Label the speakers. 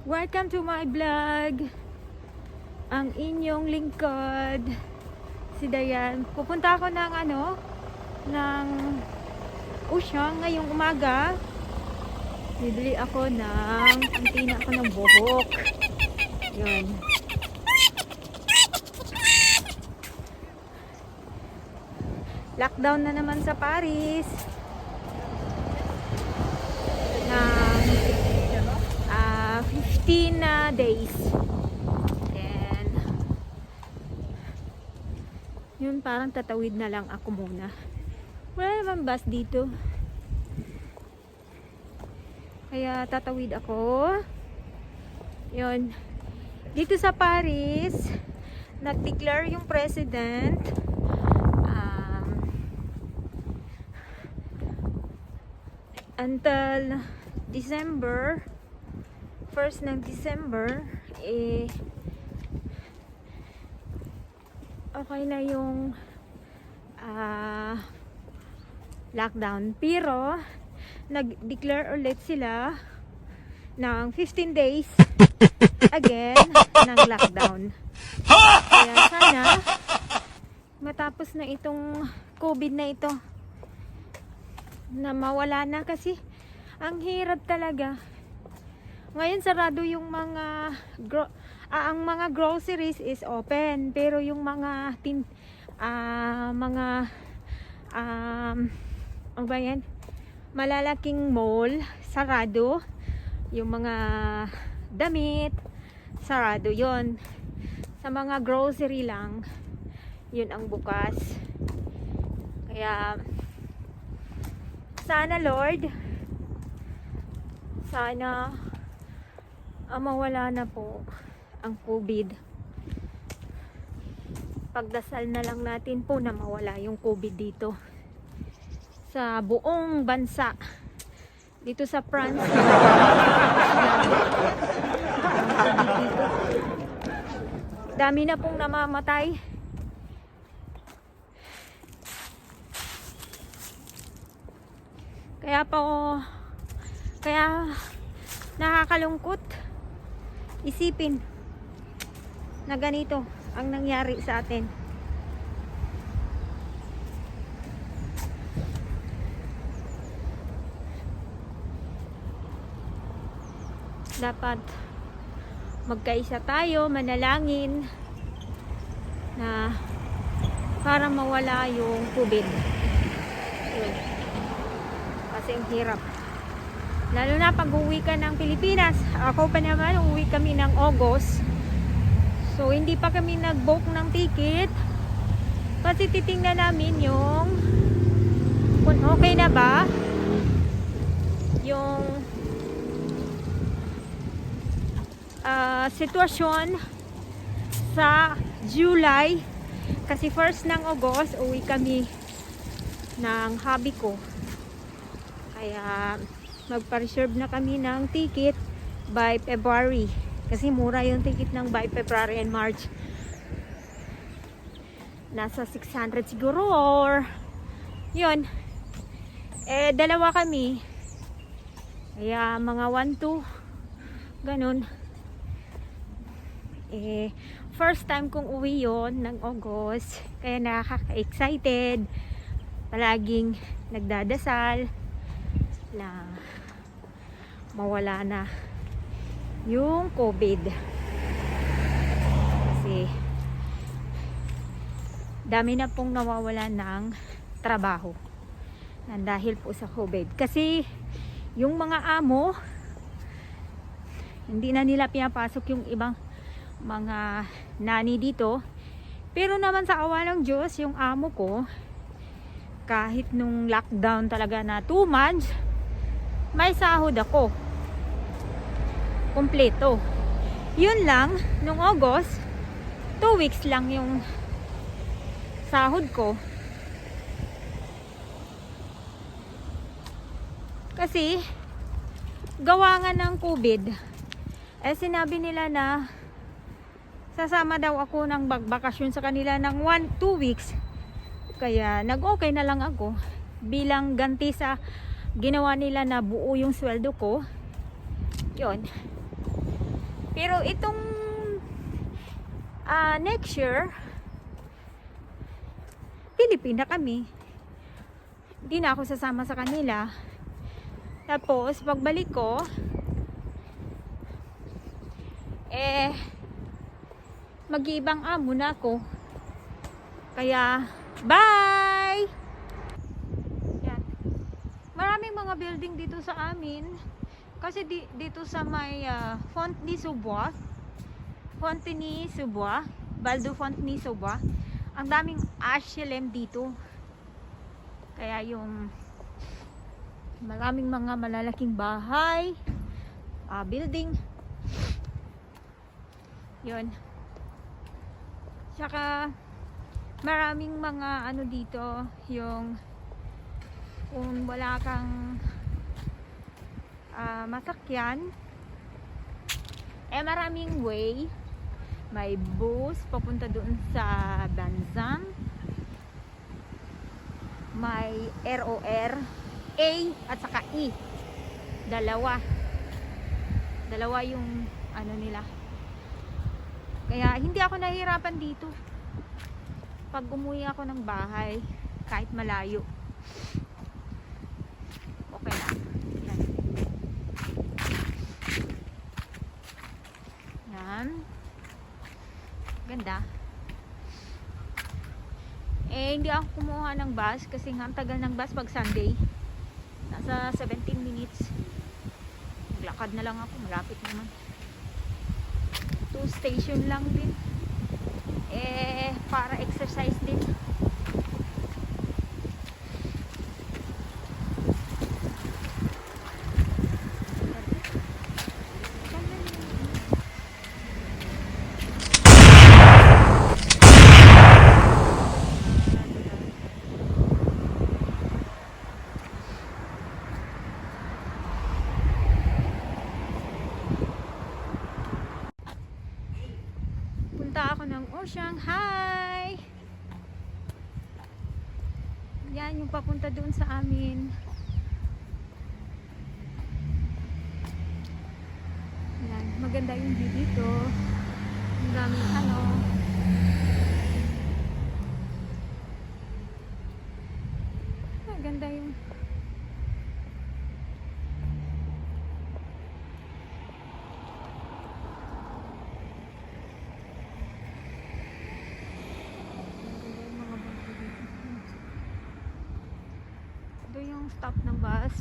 Speaker 1: Welcome to my vlog. Ang inyong lingkod, si Dayan. Pupunta ako ng Usyang ngayong umaga. Bibili ako antina ako ng buhok. Yun. Lockdown na naman sa Paris. Ng 15 days. And yun, parang tatawid na lang ako muna. Wala naman bus dito. Kaya tatawid ako. Yun. Dito sa Paris, nag-declare yung president until December 1st ng December okay na yung lockdown, pero nag-declare ulit sila ng 15 days again ng lockdown. Kaya sana matapos na itong COVID na ito, na mawala na, kasi ang hirap talaga. Ngayon sarado yung ang mga groceries is open, pero yung mga ano ba yan? Malalaking mall sarado. Yung mga damit sarado yon. Sa mga grocery lang, yun ang bukas. Kaya sana, Lord, sana mawala na po ang COVID. Pagdasal na lang natin po na mawala yung COVID dito sa buong bansa. Dito sa France, dito dami na pong namamatay. Kaya nakakalungkot isipin na ganito ang nangyari sa atin. Dapat magkaisa tayo, manalangin na para mawala yung COVID. Yun. Kasi ang hirap. Lalo na pag uwi ka ng Pilipinas. Ako pa naman, uwi kami ng August. So, hindi pa kami nag-book ng ticket. Kasi titingnan namin yung kung okay na ba yung sitwasyon sa July. Kasi first ng August, uwi kami ng hubby ko. Kaya magpa-reserve na kami ng ticket by February. Kasi mura yung ticket ng by February and March. Nasa 600 siguro or yun. Dalawa kami. Kaya mga 1-2 ganun. First time kong uwi yon ng August. Kaya nakaka-excited. Palaging nagdadasal na mawala na yung COVID. Kasi dami na pong nawawala ng trabaho dahil po sa COVID. Kasi yung mga amo, hindi na nila pinapasok yung ibang mga nani dito. Pero naman sa awa ng Diyos, yung amo ko, kahit nung lockdown talaga na 2 months, may sahod ako kompleto. Yun lang, nung August 2 weeks lang yung sahod ko. Kasi gawa nga ng COVID, sinabi nila na sasama daw ako ng bakasyon sa kanila ng 1-2 weeks. Kaya nag-okay na lang ako bilang ganti sa ginawa nila na buo yung sweldo ko. Yun. Pero itong next year, Pilipina kami. Hindi na ako sasama sa kanila. Tapos, pagbalik ko, mag-iibang amo na ako. Kaya, bye! Yan. Maraming mga building dito sa amin. Kasi dito sa may Fontenay-sous-Bois, Val de Fontenay-sous-Bois, ang daming HLM dito. Kaya yung maraming mga malalaking bahay, building. Yun. Tsaka maraming mga ano dito, yung kung wala kang masakyan, maraming way. May bus papunta doon sa Banzan. May ROR A at saka E. Dalawa yung ano nila. Kaya hindi ako nahihirapan dito pag umuwi ako ng bahay kahit malayo. Okay lang. Yan. Yan. Ganda. Hindi ako kumuha ng bus kasi nga ang tagal ng bus pag Sunday. Nasa 17 minutes. Naglakad na lang ako, malapit naman. 2 station lang din. Para exercise din. Punta ako ng Shanghai. Yan yung papunta doon sa amin. Yan, maganda yung view dito. Ang daming ano. Maganda yung stop ng bus.